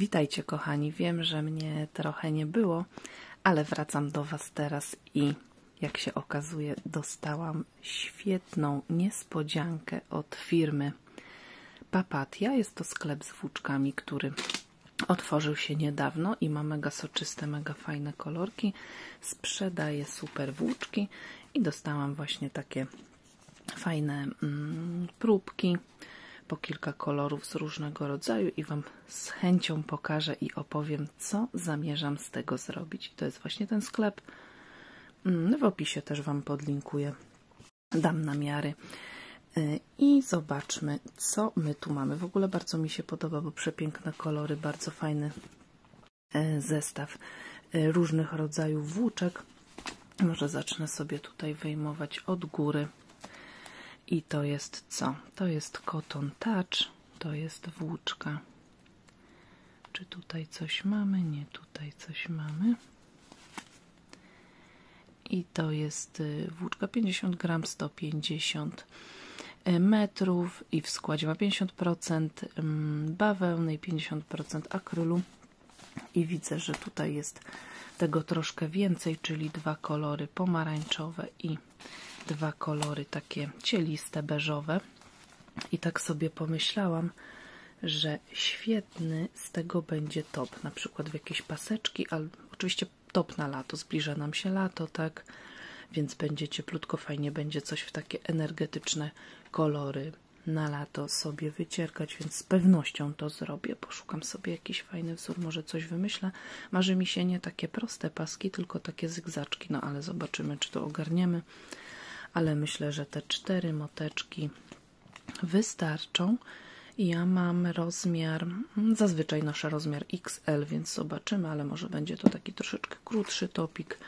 Witajcie kochani, wiem, że mnie trochę nie było, ale wracam do Was teraz i jak się okazuje dostałam świetną niespodziankę od firmy Papatia. Jest to sklep z włóczkami, który otworzył się niedawno i ma mega soczyste, mega fajne kolorki. Sprzedaje super włóczki i dostałam właśnie takie fajne próbki po kilka kolorów z różnego rodzaju i Wam z chęcią pokażę i opowiem, co zamierzam z tego zrobić. To jest właśnie ten sklep. W opisie też Wam podlinkuję, dam namiary i zobaczmy, co my tu mamy. W ogóle bardzo mi się podoba, bo przepiękne kolory, bardzo fajny zestaw różnych rodzajów włóczek. Może zacznę sobie tutaj wyjmować od góry. I to jest co? To jest Cotton Touch, to jest włóczka. Czy tutaj coś mamy? Nie, tutaj coś mamy. I to jest włóczka 50 gram, 150 metrów i w składzie ma 50% bawełny i 50% akrylu. I widzę, że tutaj jest tego troszkę więcej, czyli dwa kolory pomarańczowe i dwa kolory takie cieliste, beżowe. I tak sobie pomyślałam, że świetny z tego będzie top, na przykład w jakieś paseczki, ale oczywiście top na lato, zbliża nam się lato, tak, więc będzie cieplutko, fajnie będzie coś w takie energetyczne kolory na lato sobie wycierkać, więc z pewnością to zrobię. Poszukam sobie jakiś fajny wzór, może coś wymyślę. Marzy mi się nie takie proste paski, tylko takie zygzaczki, no ale zobaczymy, czy to ogarniemy. Ale myślę, że te 4 moteczki wystarczą. Ja mam rozmiar, zazwyczaj noszę rozmiar XL, więc zobaczymy, ale może będzie to taki troszeczkę krótszy topik,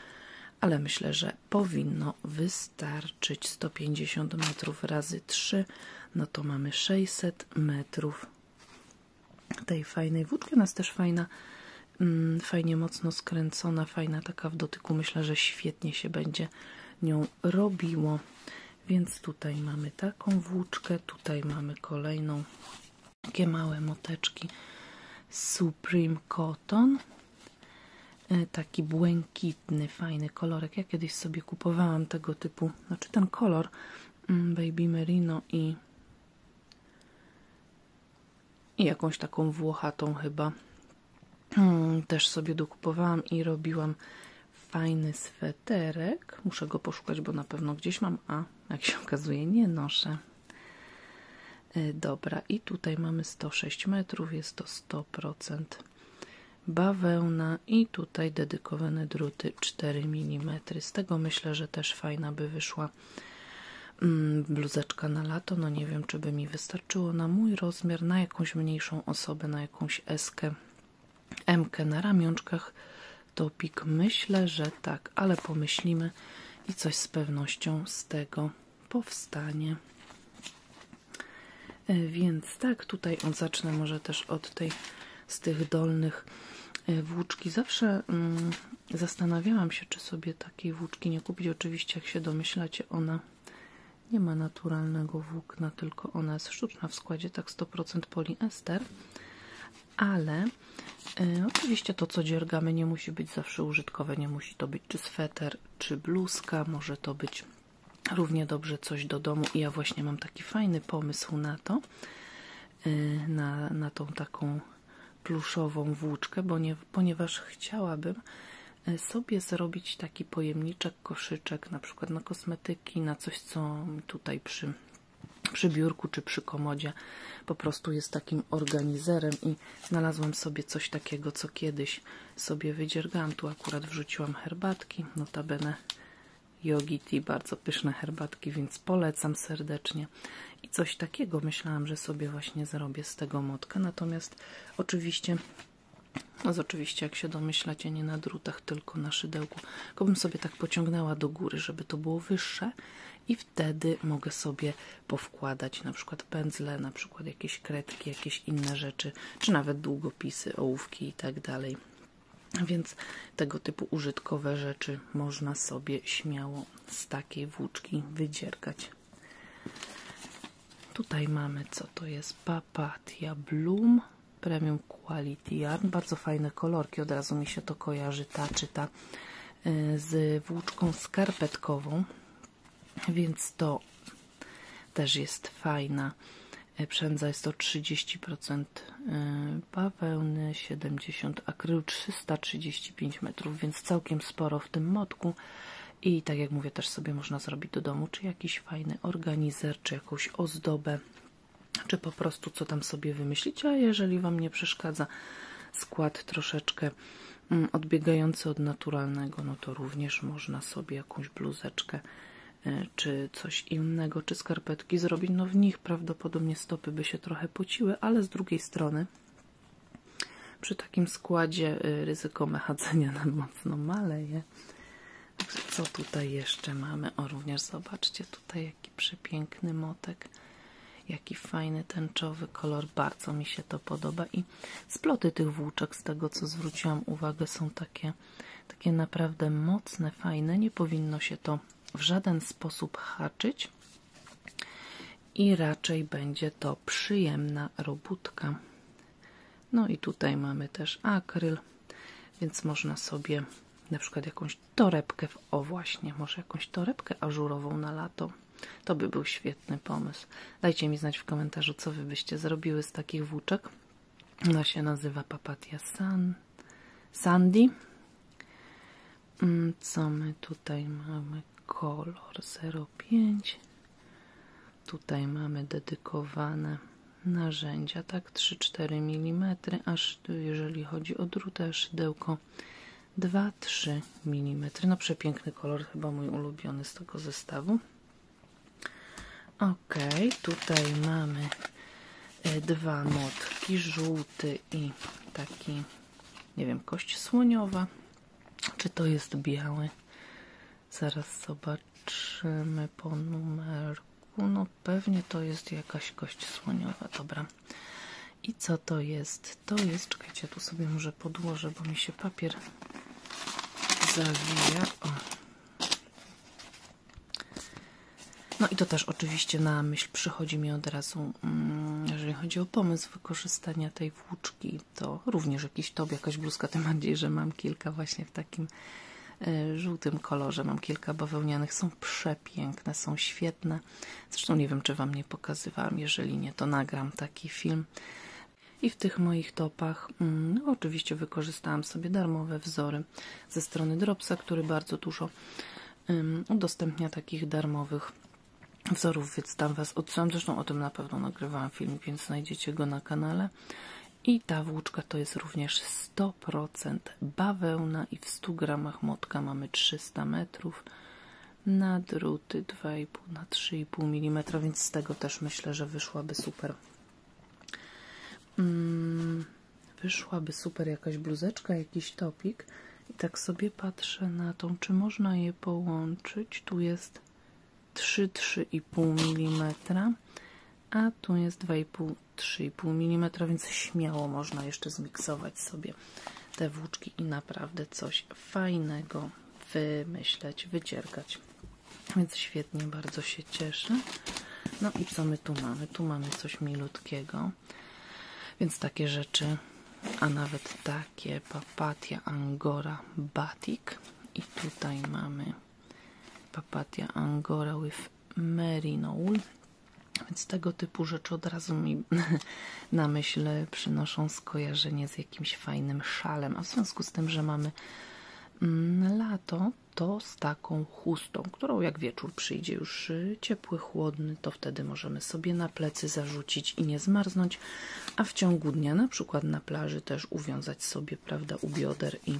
ale myślę, że powinno wystarczyć. 150 metrów razy 3, no to mamy 600 metrów tej fajnej włóczki. Ona jest też fajna, fajnie mocno skręcona, fajna taka w dotyku. Myślę, że świetnie się będzie nią robiło. Więc tutaj mamy taką włóczkę, tutaj mamy kolejną, takie małe moteczki Supreme Cotton, taki błękitny, fajny kolorek. Ja kiedyś sobie kupowałam tego typu, znaczy ten kolor Baby Merino i jakąś taką włochatą chyba też sobie dokupowałam i robiłam fajny sweterek. Muszę go poszukać, bo na pewno gdzieś mam, a jak się okazuje nie noszę. Dobra, i tutaj mamy 106 metrów, jest to 100% bawełna i tutaj dedykowane druty 4 mm. Z tego myślę, że też fajna by wyszła bluzeczka na lato. No nie wiem, czy by mi wystarczyło na mój rozmiar, na jakąś mniejszą osobę, na jakąś S-kę, M-kę na ramionczkach. Topik, myślę, że tak, ale pomyślimy i coś z pewnością z tego powstanie. Więc tak, tutaj zacznę może też od tej, z tych dolnych włóczki. Zawsze zastanawiałam się, czy sobie takiej włóczki nie kupić. Oczywiście, jak się domyślacie, ona nie ma naturalnego włókna, tylko ona jest sztuczna w składzie, tak 100% poliester. Ale oczywiście to, co dziergamy, nie musi być zawsze użytkowe, nie musi to być czy sweter, czy bluzka, może to być równie dobrze coś do domu i ja właśnie mam taki fajny pomysł na to, na tą taką pluszową włóczkę, ponieważ chciałabym sobie zrobić taki pojemniczek, koszyczek, na przykład na kosmetyki, na coś, co tutaj przy biurku czy przy komodzie po prostu jest takim organizerem i znalazłam sobie coś takiego, co kiedyś sobie wydziergałam. Tu akurat wrzuciłam herbatki, notabene Yogi Tea, bardzo pyszne herbatki, więc polecam serdecznie. I coś takiego myślałam, że sobie właśnie zrobię z tego motkę, natomiast oczywiście jak się domyślacie, nie na drutach, tylko na szydełku. Tylko bym sobie tak pociągnęła do góry, żeby to było wyższe i wtedy mogę sobie powkładać na przykład pędzle, na przykład jakieś kredki, jakieś inne rzeczy, czy nawet długopisy, ołówki i tak dalej. Więc tego typu użytkowe rzeczy można sobie śmiało z takiej włóczki wydziergać. Tutaj mamy, co to jest? Papatia Bloom Premium Quality Yarn. Bardzo fajne kolorki, od razu mi się to kojarzy ta z włóczką skarpetkową, więc to też jest fajna przędza. Jest to 30% bawełny, 70 akrylu, 335 metrów, więc całkiem sporo w tym motku. I tak jak mówię, też sobie można zrobić do domu, czy jakiś fajny organizer, czy jakąś ozdobę, czy po prostu co tam sobie wymyślić. A jeżeli Wam nie przeszkadza skład troszeczkę odbiegający od naturalnego, no to również można sobie jakąś bluzeczkę czy coś innego, czy skarpetki zrobić. No w nich prawdopodobnie stopy by się trochę pociły, ale z drugiej strony przy takim składzie ryzyko chadzenia nam mocno maleje. Także co tutaj jeszcze mamy? O, również zobaczcie tutaj jaki przepiękny motek. Jaki fajny tęczowy kolor, bardzo mi się to podoba. I sploty tych włóczek, z tego co zwróciłam uwagę, są takie naprawdę mocne, fajne. Nie powinno się to w żaden sposób haczyć i raczej będzie to przyjemna robótka. No i tutaj mamy też akryl, więc można sobie na przykład jakąś torebkę, o właśnie, może jakąś torebkę ażurową na lato. To by był świetny pomysł. Dajcie mi znać w komentarzu, co Wy byście zrobiły z takich włóczek. Ona się nazywa Papatia Sandy. Co my tutaj mamy? Kolor 05. Tutaj mamy dedykowane narzędzia, tak, 3-4 mm, aż jeżeli chodzi o drutę, szydełko 2-3 mm. No przepiękny kolor, chyba mój ulubiony z tego zestawu. Ok, tutaj mamy dwa motki, żółty i taki, nie wiem, kość słoniowa. Czy to jest biały? Zaraz zobaczymy po numerku. No pewnie to jest jakaś kość słoniowa, dobra. I co to jest? To jest, czekajcie, tu sobie może podłożę, bo mi się papier zawija. O. No i to też oczywiście na myśl przychodzi mi od razu, jeżeli chodzi o pomysł wykorzystania tej włóczki, to również jakiś top, jakaś bluzka, tym bardziej, że mam kilka właśnie w takim żółtym kolorze, mam kilka bawełnianych, są przepiękne, są świetne. Zresztą nie wiem, czy Wam nie pokazywałam, jeżeli nie, to nagram taki film. I w tych moich topach no, oczywiście wykorzystałam sobie darmowe wzory ze strony Dropsa, który bardzo dużo udostępnia takich darmowych wzorów, więc tam Was odsyłam. Zresztą o tym na pewno nagrywałam film, więc znajdziecie go na kanale. I ta włóczka to jest również 100% bawełna i w 100 gramach motka mamy 300 metrów na druty 2,5 na 3,5 mm, więc z tego też myślę, że wyszłaby super. Wyszłaby super jakaś bluzeczka, jakiś topik. I tak sobie patrzę na tą, czy można je połączyć. Tu jest 3,5 mm, a tu jest 2,5-3,5 mm, więc śmiało można jeszcze zmiksować sobie te włóczki i naprawdę coś fajnego wymyśleć, wydziergać. Więc świetnie, bardzo się cieszę. No i co my tu mamy? Tu mamy coś milutkiego, więc takie rzeczy, a nawet takie Papatia Angora Batik. I tutaj mamy Papatia Angora with Merino Wool. Więc tego typu rzeczy od razu mi na myśl przynoszą skojarzenie z jakimś fajnym szalem. A w związku z tym, że mamy lato, to z taką chustą, którą jak wieczór przyjdzie już ciepły, chłodny, to wtedy możemy sobie na plecy zarzucić i nie zmarznąć, a w ciągu dnia, na przykład na plaży, też uwiązać sobie, prawda, u bioder i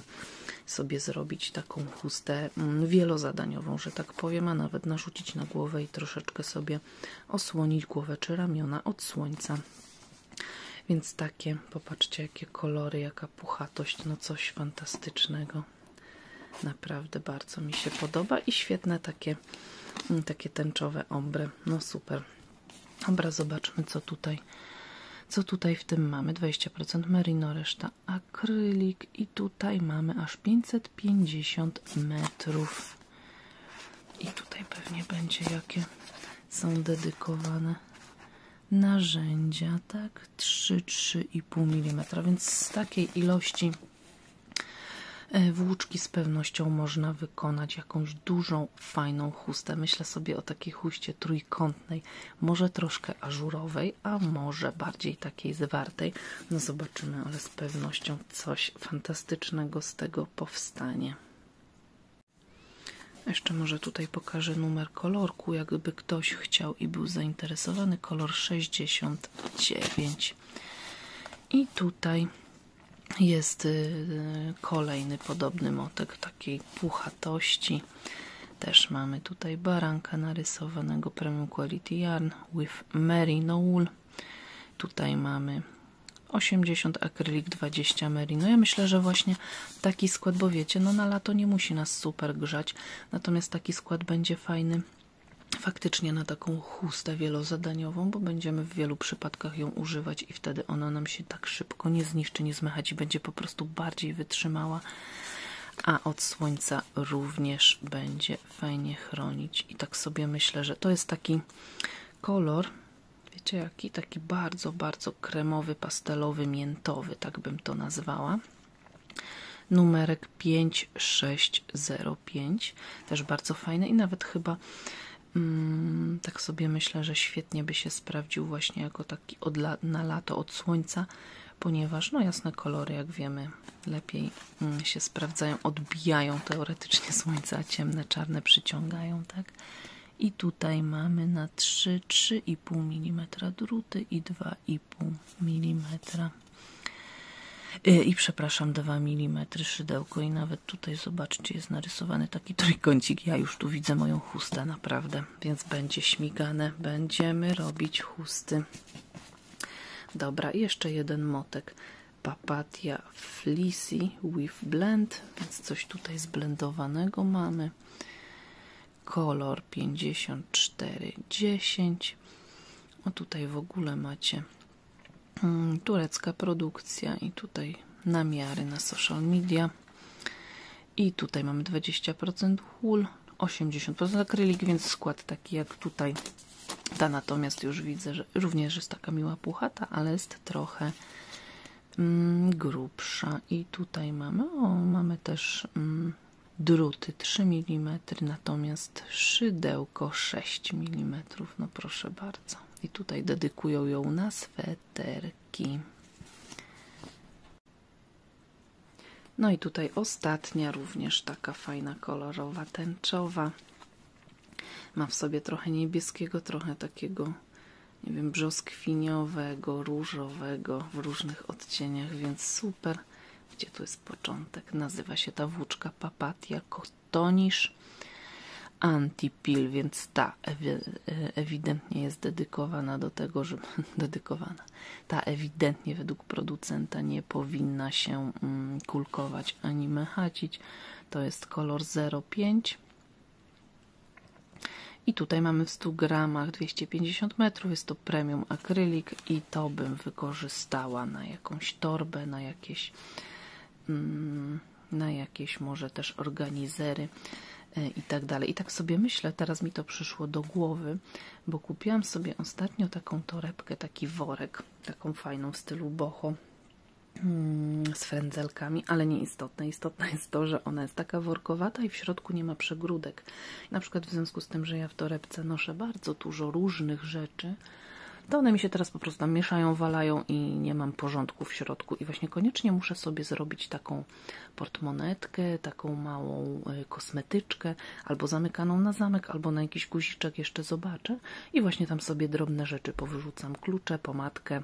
sobie zrobić taką chustę wielozadaniową, że tak powiem, a nawet narzucić na głowę i troszeczkę sobie osłonić głowę czy ramiona od słońca. Więc takie, popatrzcie jakie kolory, jaka puchatość, no coś fantastycznego. Naprawdę bardzo mi się podoba i świetne takie tęczowe ombre, no super. Dobra, zobaczmy co tutaj w tym mamy. 20% merino, reszta akrylik i tutaj mamy aż 550 metrów. I tutaj pewnie będzie jakie są dedykowane narzędzia, tak, 3-3,5 mm, więc z takiej ilości włóczki z pewnością można wykonać jakąś dużą, fajną chustę. Myślę sobie o takiej chuście trójkątnej, może troszkę ażurowej, a może bardziej takiej zwartej. No zobaczymy, ale z pewnością coś fantastycznego z tego powstanie. Jeszcze może tutaj pokażę numer kolorku, jakby ktoś chciał i był zainteresowany. Kolor 69. I tutaj jest kolejny podobny motek takiej puchatości. Też mamy tutaj baranka narysowanego Premium Quality Yarn with Merino Wool. Tutaj mamy 80 akrylik, 20 merino. Ja myślę, że właśnie taki skład, bo wiecie, no na lato nie musi nas super grzać, natomiast taki skład będzie fajny faktycznie na taką chustę wielozadaniową, bo będziemy w wielu przypadkach ją używać i wtedy ona nam się tak szybko nie zniszczy, nie zmechać i będzie po prostu bardziej wytrzymała, a od słońca również będzie fajnie chronić. I tak sobie myślę, że to jest taki kolor, wiecie jaki? Taki bardzo, bardzo kremowy, pastelowy, miętowy, tak bym to nazwała. Numerek 5605, też bardzo fajny i nawet chyba tak sobie myślę, że świetnie by się sprawdził właśnie jako taki na lato od słońca, ponieważ no jasne kolory, jak wiemy, lepiej się sprawdzają, odbijają teoretycznie słońce, a ciemne, czarne przyciągają, tak? I tutaj mamy na 3,5 mm druty i 2,5 mm. I przepraszam, 2 mm szydełko i nawet tutaj zobaczcie, jest narysowany taki trójkącik. Ja już tu widzę moją chustę naprawdę, więc będzie śmigane, będziemy robić chusty. Dobra, i jeszcze jeden motek. Papatia Fleecy with Blend, więc coś tutaj zblendowanego mamy. Kolor 5410. O tutaj w ogóle macie turecka produkcja i tutaj namiary na social media. I tutaj mamy 20% wool, 80% akrylik, więc skład taki jak tutaj. Ta natomiast już widzę, że również jest taka miła puchata, ale jest trochę grubsza. I tutaj mamy też druty 3 mm, natomiast szydełko 6 mm. No proszę bardzo. I tutaj dedykują ją na sweterki. No i tutaj ostatnia, również taka fajna, kolorowa, tęczowa. Ma w sobie trochę niebieskiego, trochę takiego, nie wiem, brzoskwiniowego, różowego w różnych odcieniach, więc super. Gdzie tu jest początek? Nazywa się ta włóczka Papatia Cotonish Anti-Peel, więc ta ewidentnie jest dedykowana do tego, że ta ewidentnie według producenta nie powinna się kulkować ani mechacić. To jest kolor 05. I tutaj mamy w 100 gramach 250 metrów, jest to premium akrylik i to bym wykorzystała na jakąś torbę, na jakieś może też organizery i tak dalej. I tak sobie myślę, teraz mi to przyszło do głowy, bo kupiłam sobie ostatnio taką torebkę, taki worek, taką fajną w stylu boho, z frędzelkami, ale nieistotne. Istotne jest to, że ona jest taka workowata i w środku nie ma przegródek. Na przykład w związku z tym, że ja w torebce noszę bardzo dużo różnych rzeczy, to one mi się teraz po prostu tam mieszają, walają i nie mam porządku w środku. I właśnie koniecznie muszę sobie zrobić taką portmonetkę, taką małą kosmetyczkę, albo zamykaną na zamek, albo na jakiś guziczek jeszcze zobaczę. I właśnie tam sobie drobne rzeczy powyrzucam, klucze, pomadkę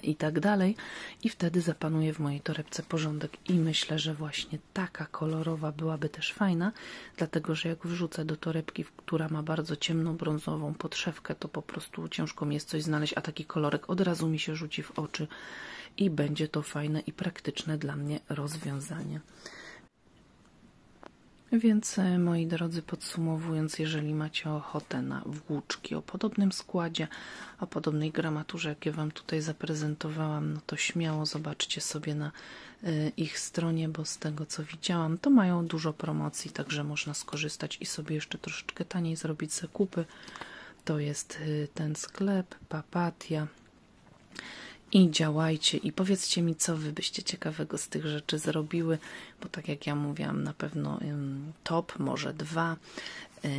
i tak dalej. I wtedy zapanuje w mojej torebce porządek. I myślę, że właśnie taka kolorowa byłaby też fajna, dlatego że jak wrzucę do torebki, która ma bardzo ciemną brązową podszewkę, to po prostu ciężko mi jest coś znaleźć, a taki kolorek od razu mi się rzuci w oczy i będzie to fajne i praktyczne dla mnie rozwiązanie. Więc moi drodzy, podsumowując, jeżeli macie ochotę na włóczki o podobnym składzie, o podobnej gramaturze, jakie Wam tutaj zaprezentowałam, no to śmiało zobaczcie sobie na ich stronie, bo z tego co widziałam, to mają dużo promocji, także można skorzystać i sobie jeszcze troszeczkę taniej zrobić zakupy. To jest ten sklep, Papatia. I działajcie i powiedzcie mi, co wy byście ciekawego z tych rzeczy zrobiły, bo tak jak ja mówiłam, na pewno top, może 2,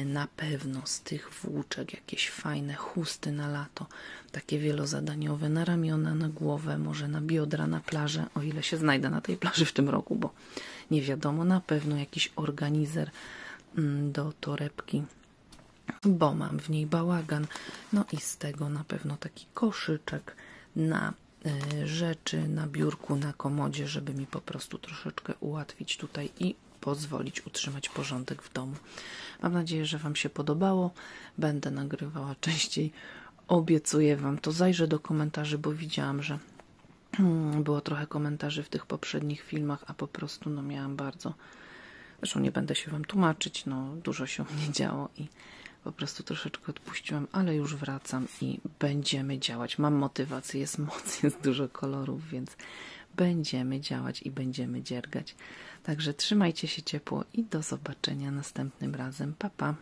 na pewno z tych włóczek jakieś fajne chusty na lato, takie wielozadaniowe, na ramiona, na głowę, może na biodra, na plażę, o ile się znajdę na tej plaży w tym roku, bo nie wiadomo, na pewno jakiś organizer do torebki, bo mam w niej bałagan, no i z tego na pewno taki koszyczek na rzeczy na biurku, na komodzie, żeby mi po prostu troszeczkę ułatwić tutaj i pozwolić utrzymać porządek w domu. Mam nadzieję, że wam się podobało. Będę nagrywała częściej. Obiecuję wam to. Zajrzę do komentarzy, bo widziałam, że było trochę komentarzy w tych poprzednich filmach, a po prostu no miałam bardzo... Zresztą nie będę się wam tłumaczyć, no dużo się u mnie działo i po prostu troszeczkę odpuściłam, ale już wracam i będziemy działać. Mam motywację, jest moc, jest dużo kolorów, więc będziemy działać i będziemy dziergać. Także trzymajcie się ciepło i do zobaczenia następnym razem. Pa, pa!